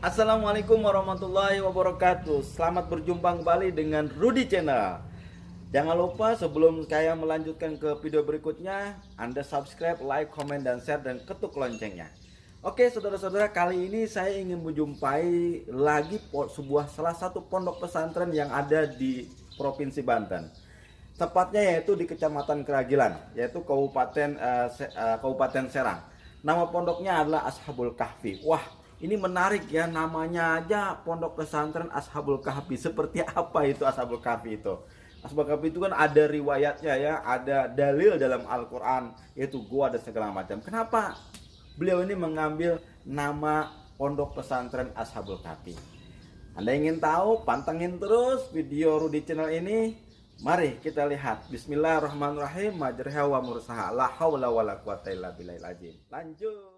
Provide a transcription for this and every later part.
Assalamualaikum warahmatullahi wabarakatuh. Selamat berjumpa kembali dengan Rudy Channel. Jangan lupa sebelum saya melanjutkan ke video berikutnya, Anda subscribe, like, komen, dan share, dan ketuk loncengnya. Oke saudara-saudara, kali ini saya ingin menjumpai lagi salah satu pondok pesantren yang ada di Provinsi Banten. Tepatnya yaitu di Kecamatan Keragilan, yaitu Kabupaten Serang. Nama pondoknya adalah Ashabul Kahfi. Wah, ini menarik ya, namanya aja pondok pesantren Ashabul Kahfi. Seperti apa itu Ashabul Kahfi itu? Ashabul Kahfi itu kan ada riwayatnya ya, ada dalil dalam Al-Quran, yaitu gua dan segala macam. Kenapa beliau ini mengambil nama pondok pesantren Ashabul Kahfi? Anda ingin tahu? Pantengin terus video Rudy Channel ini. Mari kita lihat. Bismillahirrahmanirrahim. Majriha wa mursaha. La haula wala quwata illa billahil azim. Lanjut.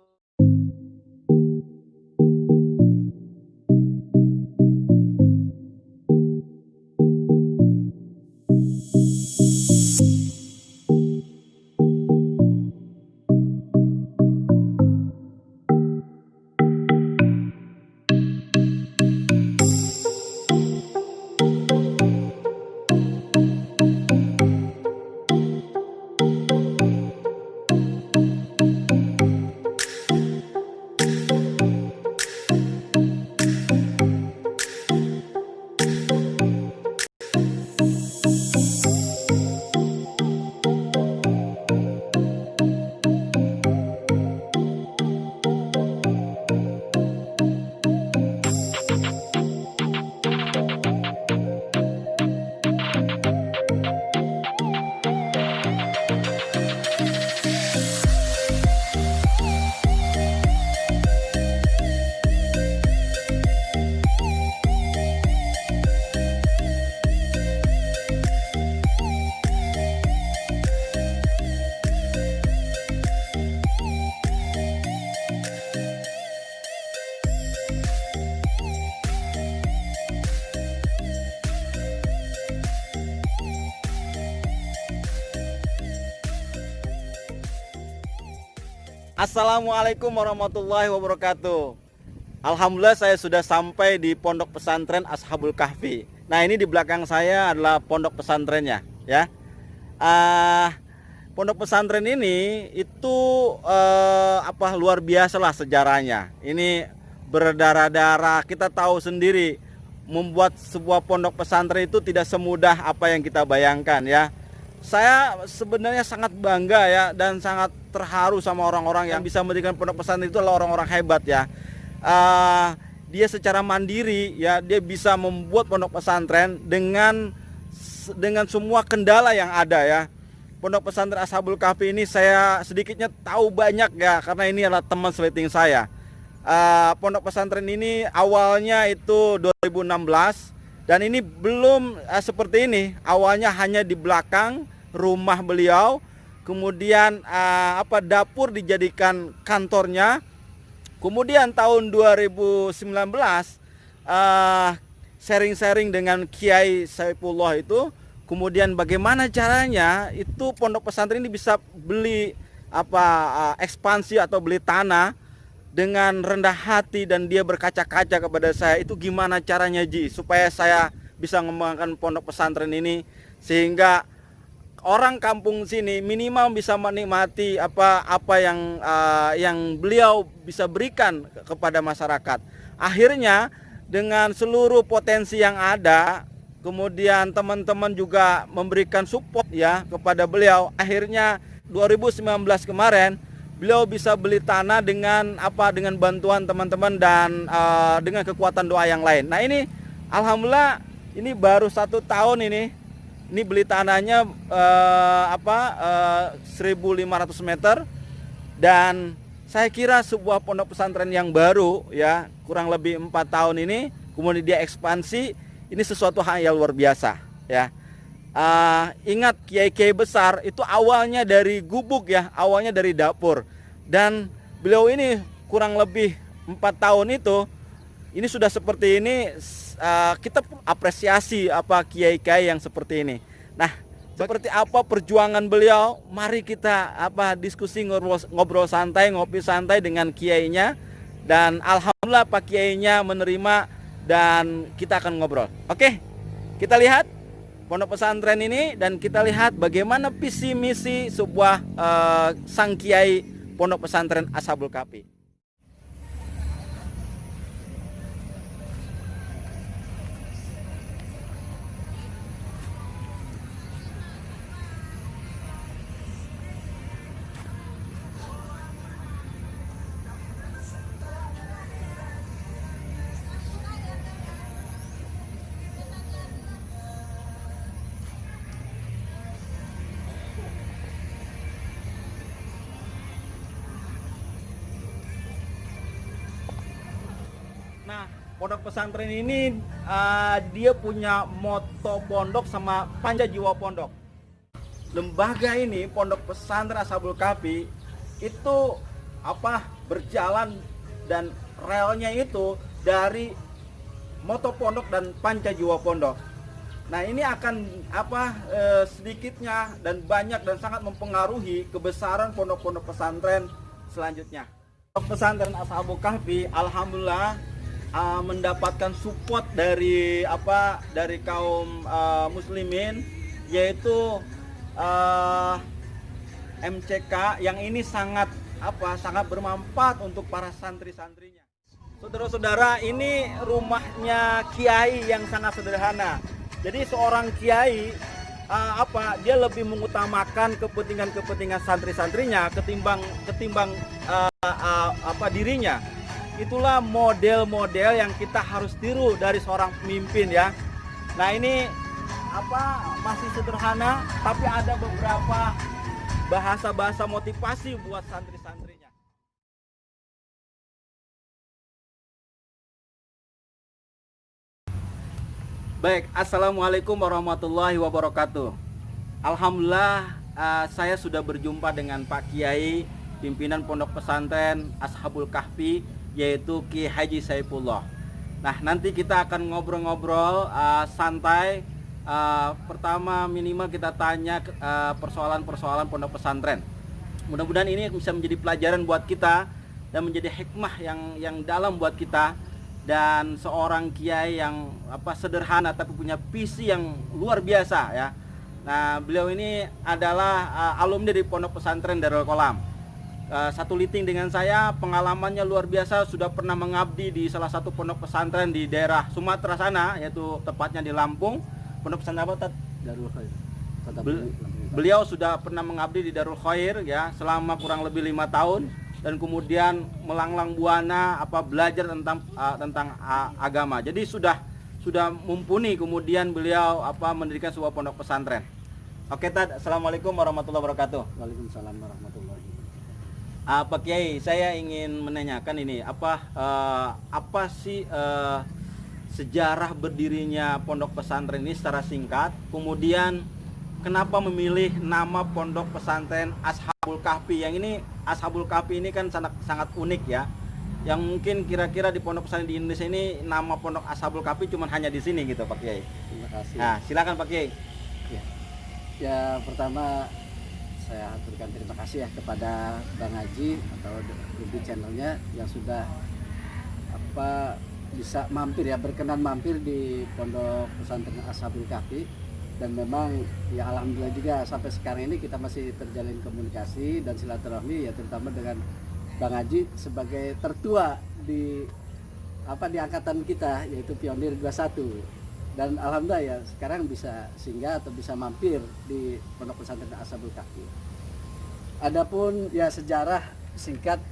Assalamualaikum warahmatullahi wabarakatuh. Alhamdulillah saya sudah sampai di pondok pesantren Ashabul Kahfi. Nah, ini di belakang saya adalah pondok pesantrennya ya. Pondok pesantren ini itu luar biasa lah sejarahnya. Ini berdarah-darah. Kita tahu sendiri, membuat sebuah pondok pesantren itu tidak semudah apa yang kita bayangkan ya. Saya sebenarnya sangat bangga ya, dan sangat terharu sama orang-orang yang bisa mendirikan pondok pesantren. Itu adalah orang-orang hebat ya. Dia secara mandiri ya, dia bisa membuat pondok pesantren dengan semua kendala yang ada ya. Pondok pesantren Ashabul Kahfi ini saya sedikitnya tahu banyak ya, karena ini adalah teman seleting saya. Pondok pesantren ini awalnya itu 2016, dan ini belum seperti ini. Awalnya hanya di belakang rumah beliau, kemudian dapur dijadikan kantornya. Kemudian tahun 2019 sharing-sharing dengan Kiai Saifullah itu, kemudian bagaimana caranya itu pondok pesantren ini bisa beli ekspansi atau beli tanah dengan rendah hati, dan dia berkaca-kaca kepada saya, itu gimana caranya Ji supaya saya bisa mengembangkan pondok pesantren ini sehingga orang kampung sini minimal bisa menikmati apa yang beliau bisa berikan kepada masyarakat. Akhirnya dengan seluruh potensi yang ada, kemudian teman-teman juga memberikan support ya kepada beliau. Akhirnya 2019 kemarin beliau bisa beli tanah dengan bantuan teman-teman dan dengan kekuatan doa yang lain. Nah, ini alhamdulillah ini baru 1 tahun ini beli tanahnya 1.500 meter, dan saya kira sebuah pondok pesantren yang baru ya, kurang lebih 4 tahun ini, kemudian dia ekspansi, ini sesuatu hal yang luar biasa ya. Ingat, kiai-kiai besar itu awalnya dari gubuk ya, awalnya dari dapur, dan beliau ini kurang lebih 4 tahun itu ini sudah seperti ini. Kita apresiasi kiai-kiai yang seperti ini. Nah, seperti apa perjuangan beliau, mari kita diskusi, ngobrol santai, ngopi santai dengan kiainya, dan alhamdulillah Pak Kiainya menerima dan kita akan ngobrol. Oke, kita lihat pondok pesantren ini dan kita lihat bagaimana visi misi sebuah sang kiai pondok pesantren Ashabul Kahfi. Nah, pondok pesantren ini dia punya moto pondok sama panca jiwa pondok. Lembaga ini, pondok pesantren Ashabul Kahfi itu berjalan dan relnya itu dari moto pondok dan panca jiwa pondok. Nah, ini akan sedikitnya dan banyak dan sangat mempengaruhi kebesaran pondok-pondok pesantren selanjutnya. Pondok pesantren Ashabul Kahfi alhamdulillah mendapatkan support dari kaum muslimin, yaitu MCK yang ini sangat bermanfaat untuk para santri-santrinya. Saudara-saudara, ini rumahnya kiai yang sangat sederhana. Jadi seorang kiai dia lebih mengutamakan kepentingan santri-santrinya ketimbang dirinya. Itulah model-model yang kita harus tiru dari seorang pemimpin ya. Nah, ini masih sederhana tapi ada beberapa bahasa-bahasa motivasi buat santri-santrinya. Baik, assalamualaikum warahmatullahi wabarakatuh. Alhamdulillah saya sudah berjumpa dengan Pak Kiai pimpinan pondok pesantren Ashabul Kahfi, yaitu Ki Haji Saifullah. Nah, nanti kita akan ngobrol-ngobrol santai. Pertama minimal kita tanya persoalan-persoalan pondok pesantren. Mudah-mudahan ini bisa menjadi pelajaran buat kita dan menjadi hikmah yang dalam buat kita. Dan seorang kiai yang sederhana tapi punya visi yang luar biasa ya. Nah, beliau ini adalah alumni dari pondok pesantren Darul Qolam. Satu liting dengan saya, pengalamannya luar biasa, sudah pernah mengabdi di salah satu pondok pesantren di daerah Sumatera sana, yaitu tepatnya di Lampung. Pondok pesantren apa, Tad? Darul Khair. Beliau sudah pernah mengabdi di Darul Khair ya selama kurang lebih 5 tahun, dan kemudian melanglang buana belajar tentang agama. Jadi sudah mumpuni, kemudian beliau mendirikan sebuah pondok pesantren. Oke, Tad, assalamualaikum warahmatullahi wabarakatuh. Waalaikumsalam warahmatullahi wabarakatuh. Pak Kiai, saya ingin menanyakan ini, apa sih sejarah berdirinya pondok pesantren ini secara singkat? Kemudian kenapa memilih nama pondok pesantren Ashabul Kahfi? Yang ini Ashabul Kahfi ini kan sangat unik ya. Yang mungkin kira-kira di pondok pesantren di Indonesia ini nama pondok Ashabul Kahfi cuma hanya di sini gitu, Pak Kiai. Terima kasih. Nah, silakan Pak Kiai. Ya, pertama saya berikan terima kasih ya kepada Bang Haji atau Ruby channelnya yang sudah bisa berkenan mampir di pondok pesantren Ashabul Kahfi. Dan memang ya alhamdulillah juga sampai sekarang ini kita masih terjalin komunikasi dan silaturahmi ya, terutama dengan Bang Haji sebagai tertua di angkatan kita, yaitu Pionir 21. Dan alhamdulillah ya sekarang bisa singgah atau bisa mampir di pondok pesantren Ashabul Kahfi. Adapun ya sejarah singkat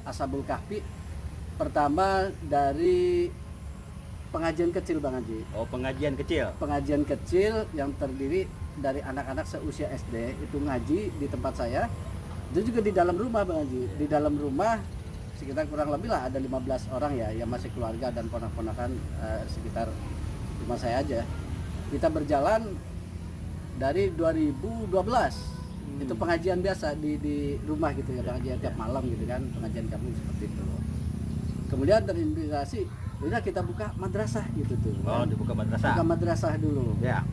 Ashabul Kahfi, pertama dari pengajian kecil, Bang Haji. Oh, pengajian kecil. Pengajian kecil yang terdiri dari anak-anak seusia SD itu ngaji di tempat saya. Itu juga di dalam rumah, Bang Haji. Di dalam rumah sekitar kurang lebih lah ada 15 orang ya yang masih keluarga dan ponak-ponakan sekitar rumah saya aja. Kita berjalan dari 2012. Itu pengajian biasa di rumah gitu ya, pengajian tiap malam gitu kan, pengajian kamu seperti itu. Kemudian terinspirasi, udah kita buka madrasah gitu tuh. Oh, dibuka madrasah. Buka madrasah dulu. Ya.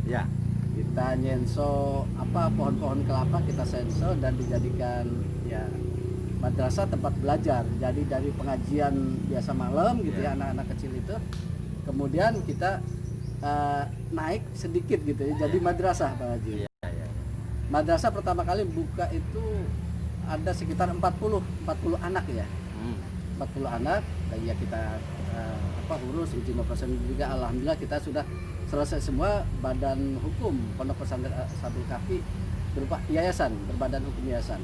Kita nyenso pohon-pohon kelapa kita senso dan dijadikan ya madrasah tempat belajar. Jadi dari pengajian biasa malam gitu ya, anak-anak kecil itu, kemudian kita naik sedikit gitu ya, jadi madrasah Pak Haji. Madrasah pertama kali buka itu ada sekitar 40 anak ya. 40 anak, dan ya kita urus izin operasional juga. Alhamdulillah kita sudah selesai semua. Badan hukum Pondok Pesantren Ashabul Kahfi berupa yayasan, berbadan hukum yayasan.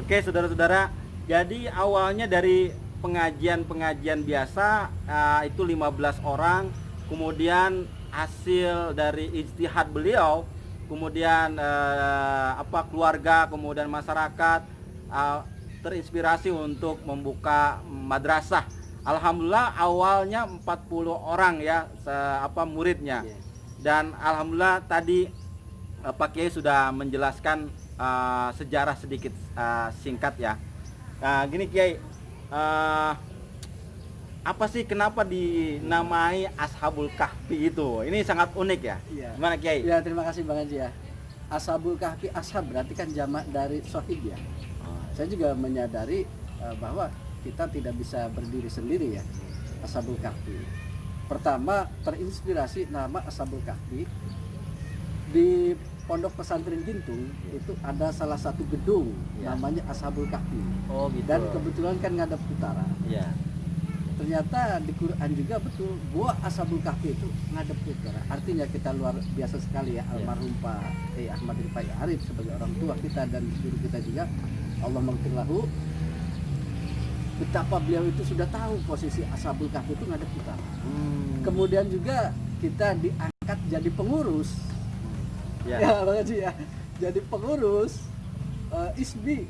Oke, saudara-saudara, jadi awalnya dari pengajian biasa itu 15 orang, kemudian hasil dari ijtihad beliau, kemudian keluarga, kemudian masyarakat terinspirasi untuk membuka madrasah. Alhamdulillah awalnya 40 orang ya muridnya. Dan alhamdulillah tadi Pak Kiai sudah menjelaskan sejarah sedikit singkat ya. Nah, gini Kiai, apa sih kenapa dinamai Ashabul Kahfi itu? Ini sangat unik ya. Gimana Kiai? Ya, terima kasih Bang Haji ya. Ashabul Kahfi, ashab berarti kan jamak dari sohib ya. Saya juga menyadari bahwa kita tidak bisa berdiri sendiri ya. Ashabul Kahfi. Pertama, terinspirasi nama Ashabul Kahfi di Pondok Pesantren Gintung itu ada salah satu gedung namanya Ashabul Kahfi. Oh gitu. Dan kebetulan kan ngadep utara. Iya. Ternyata di Quran juga betul, gua Ashabul Kahfi itu ngadep utara. Artinya kita luar biasa sekali ya, almarhum Pak Ahmad Rifai Arif sebagai orang tua kita dan guru kita juga, Allah maghfirlahu, betapa beliau itu sudah tahu posisi Ashabul Kahfi itu ngadep utara. Kemudian juga kita diangkat jadi pengurus. Ya, Bang Haji ya. Jadi pengurus ISBI.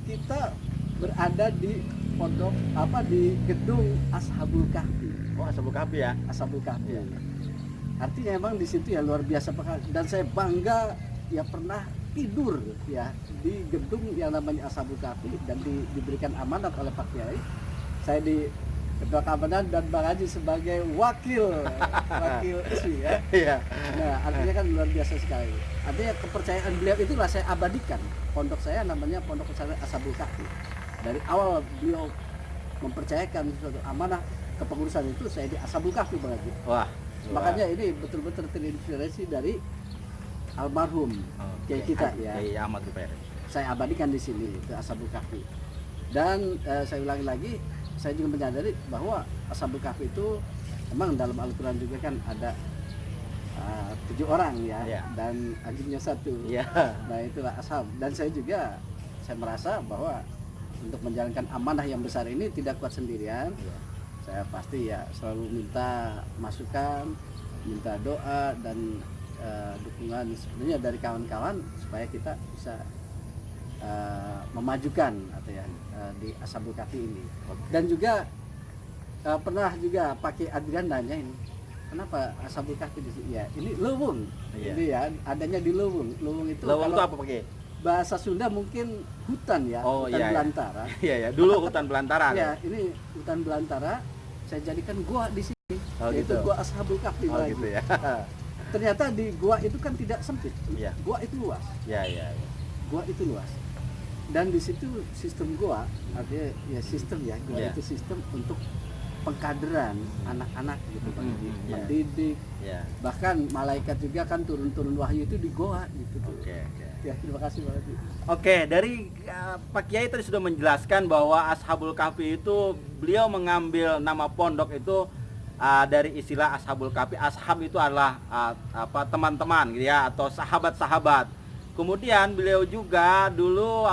Kita berada di pondok di gedung Ashabul Kahfi. Oh, Ashabul Kahfi ya. Ashabul Kahfi. Artinya emang di situ ya luar biasa, dan saya bangga ya pernah tidur ya di gedung yang namanya Ashabul Kahfi dan diberikan amanat oleh Pak Kiai. Saya di Ketua Keamanan dan Bang Haji sebagai wakil ISBI ya. Iya. Nah, artinya kan luar biasa sekali. Artinya kepercayaan beliau itulah saya abadikan. Pondok saya namanya Pondok Pesantren Ashabul Kahfi. Dari awal beliau mempercayakan suatu amanah kepengurusan itu, saya di Ashabul Kahfi Bang Haji. Wah. Makanya ini betul-betul terinspirasi dari almarhum Kiai kita ya. Kiai Ahmad Rifai. Saya abadikan di sini ke Ashabul Kahfi. Dan saya ulangi lagi, saya juga menyadari bahwa Ashabul Kahfi itu memang dalam Al-Quran juga kan ada 7 orang ya, dan ajibnya 1. Nah itulah ashab. Dan saya merasa bahwa untuk menjalankan amanah yang besar ini tidak kuat sendirian. Saya pasti ya selalu minta masukan, minta doa dan dukungan sebenarnya dari kawan-kawan supaya kita bisa memajukan di Ashabul Kahfi ini. Dan juga pernah juga pakai Adrian nanya ini, kenapa Ashabul Kahfi di sini? Ya, ini Leuweung. Ini ya adanya di Leuweung. Leuweung itu apa pakai? Bahasa Sunda mungkin hutan ya, hutan belantara. Iya, dulu hutan belantara. Ya, ini hutan belantara. Saya jadikan gua di sini, yaitu gua Ashabul Kahfi lagi. Gitu ya. Ternyata di gua itu kan tidak sempit. Gua itu luas. Gua itu luas. Dan di situ sistem gua, artinya ya sistem ya, gua itu sistem untuk pengkaderan anak-anak gitu, mendidik. Bahkan malaikat juga kan turun-turun wahyu itu di goa gitu. Ya, terima kasih Pak Haji. Oke, dari Pak Kiai tadi sudah menjelaskan bahwa Ashabul Kahfi itu beliau mengambil nama pondok itu dari istilah Ashabul Kahfi. Ashab itu adalah teman-teman gitu ya, atau sahabat-sahabat. Kemudian beliau juga dulu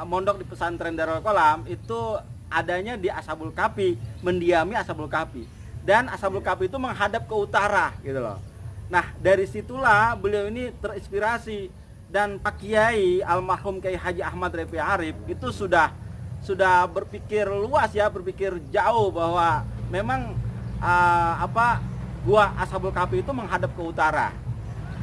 mondok di pesantren Darul Qalam itu adanya di Ashabul Kahfi, mendiami Ashabul Kahfi. Dan Ashabul Kahfi itu menghadap ke utara gitu loh. Nah, dari situlah beliau ini terinspirasi. Dan Pak Kiai almarhum Kiai Haji Ahmad Rifai Arif itu sudah berpikir luas ya, berpikir jauh bahwa memang gua Ashabul Kahfi itu menghadap ke utara.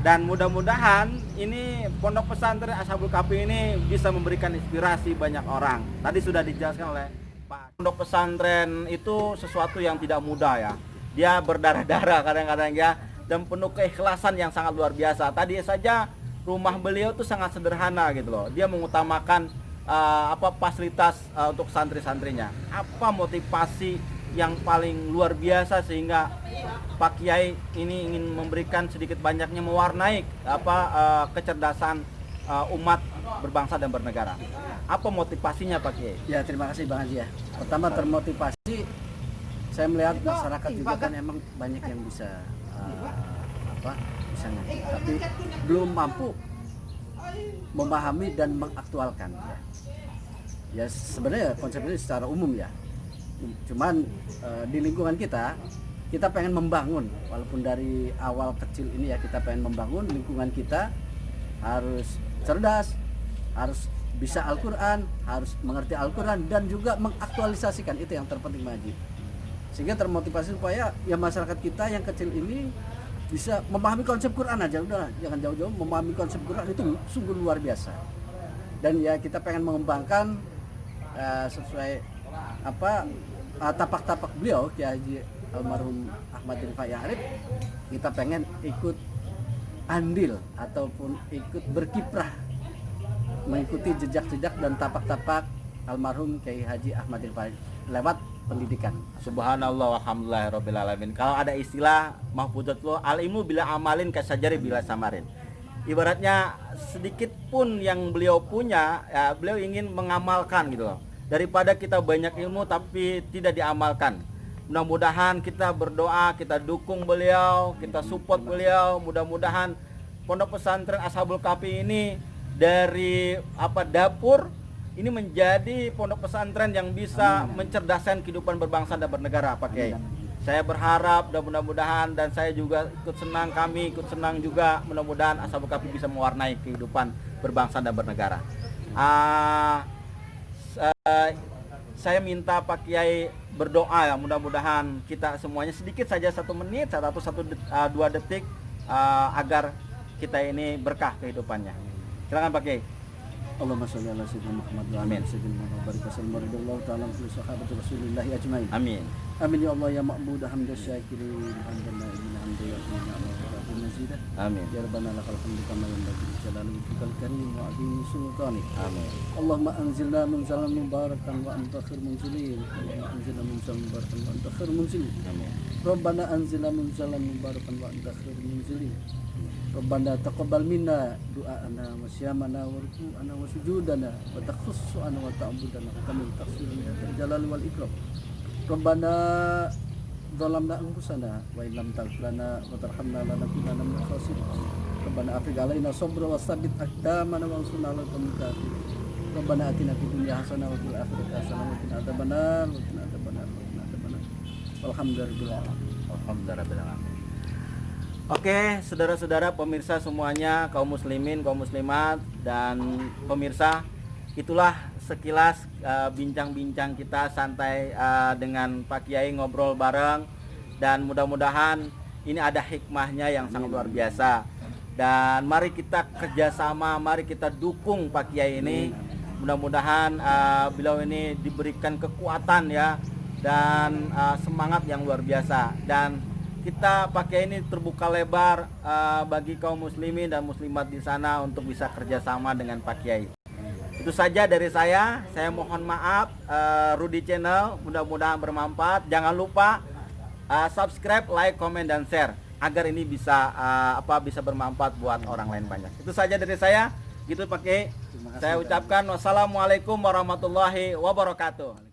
Dan mudah-mudahan ini Pondok Pesantren Ashabul Kahfi ini bisa memberikan inspirasi banyak orang. Tadi sudah dijelaskan oleh Pak. Pondok pesantren itu sesuatu yang tidak mudah ya. Dia berdarah-darah kadang-kadang ya, dan penuh keikhlasan yang sangat luar biasa. Tadi saja rumah beliau tuh sangat sederhana gitu loh. Dia mengutamakan fasilitas untuk santri-santrinya. Apa motivasi yang paling luar biasa sehingga Pak Kiai ini ingin memberikan sedikit banyaknya mewarnai kecerdasan umat berbangsa dan bernegara. Apa motivasinya Pak Kiai? Ya, terima kasih Bang Haji ya. Pertama, termotivasi saya melihat masyarakat juga kan emang banyak yang bisa bisa ngerti, tapi belum mampu memahami dan mengaktualkan ya. Ya sebenarnya konsep ini secara umum ya. Cuman di lingkungan kita pengen membangun, walaupun dari awal kecil ini ya, kita pengen membangun lingkungan kita harus cerdas, harus bisa Al-Quran, harus mengerti Al-Quran, dan juga mengaktualisasikan. Itu yang terpenting Maji. Sehingga termotivasi supaya ya masyarakat kita yang kecil ini bisa memahami konsep Quran aja, udah jangan jauh-jauh, memahami konsep Quran itu sungguh luar biasa. Dan ya kita pengen mengembangkan sesuai tapak-tapak beliau Kiai Haji almarhum Ahmad Rifai Arif. Kita pengen ikut andil ataupun ikut berkiprah mengikuti jejak-jejak dan tapak-tapak almarhum Kiai Haji Ahmad Rifai lewat pendidikan. Subhanallah walhamdulillahirabbil alamin. Kalau ada istilah mahfuzatullah al-ilmu bila amalin kasajari bila samarin. Ibaratnya sedikit pun yang beliau punya, ya beliau ingin mengamalkan gitu loh. Daripada kita banyak ilmu tapi tidak diamalkan. Mudah-mudahan kita berdoa, kita dukung beliau, kita support beliau. Mudah-mudahan Pondok Pesantren Ashabul Kahfi ini dari dapur ini menjadi pondok pesantren yang bisa mencerdaskan kehidupan berbangsa dan bernegara, Pak Kiai. Saya berharap dan mudah-mudahan, dan saya juga kami ikut senang juga, mudah-mudahan Ashabul Kahfi bisa mewarnai kehidupan berbangsa dan bernegara. Saya minta Pak Kiai berdoa ya, mudah-mudahan kita semuanya sedikit saja 1 menit, 2 detik agar kita ini berkah kehidupannya. Silakan Pak Kiai. Allahumma sholli ala sayyidina Muhammad wa ala sayyidina Muhammad wa barik wa sallim radhiyallahu ta'ala an sahabati Rasulillah ajmain. Amin. Amin ya Allah ya ma'bud hamda syakirin hamdan na'imin hamda ya Allah mazidah. Amin. Ya Rabbana lakal hamdu kama yanbaghi li jalali wajhikal karim wa 'azimi sultanik. Amin. Allahumma anzilna munzalan mubarakan wa anta khairul munzilin. Allahumma anzilna munzalan mubarakan wa anta khairul munzilin. Amin. Rabbana anzilna munzalan mubarakan wa anta khairul munzilin. Rabbana taqabbal minna du'ana wa siyamana wa ruku'ana wa sujudana wa takhussu'ana wa ta'budana kama taqsiruna ya jalal wal ikram. Rabbana zalamna anfusana wa illam taghfir lana wa tarhamna lanakunanna minal khasirin. Rabbana afrigh alaina sabra wa tsabbit aqdamana wa ansurna 'alal qawmil kafirin. Rabbana atina fid dunya hasanah wa fil akhirati hasanah wa qina adzabannar wa qina adzabannar wa qina adzabannar. Alhamdulillah. Oke, saudara-saudara pemirsa semuanya, kaum muslimin, kaum muslimat, dan pemirsa, itulah sekilas bincang-bincang kita santai dengan Pak Kiai, ngobrol bareng, dan mudah-mudahan ini ada hikmahnya yang sangat luar biasa. Dan mari kita kerjasama, mari kita dukung Pak Kiai ini. Mudah-mudahan beliau ini diberikan kekuatan ya, dan semangat yang luar biasa. Dan kita pakai ini terbuka lebar bagi kaum muslimin dan muslimat di sana untuk bisa kerjasama dengan Pak Kiai. Itu saja dari saya mohon maaf. Rudy Channel mudah-mudahan bermanfaat. Jangan lupa subscribe, like, komen, dan share agar ini bisa bisa bermanfaat buat orang lain banyak. Itu saja dari saya. Gitu Pak Kiai. Saya ucapkan wassalamualaikum warahmatullahi wabarakatuh.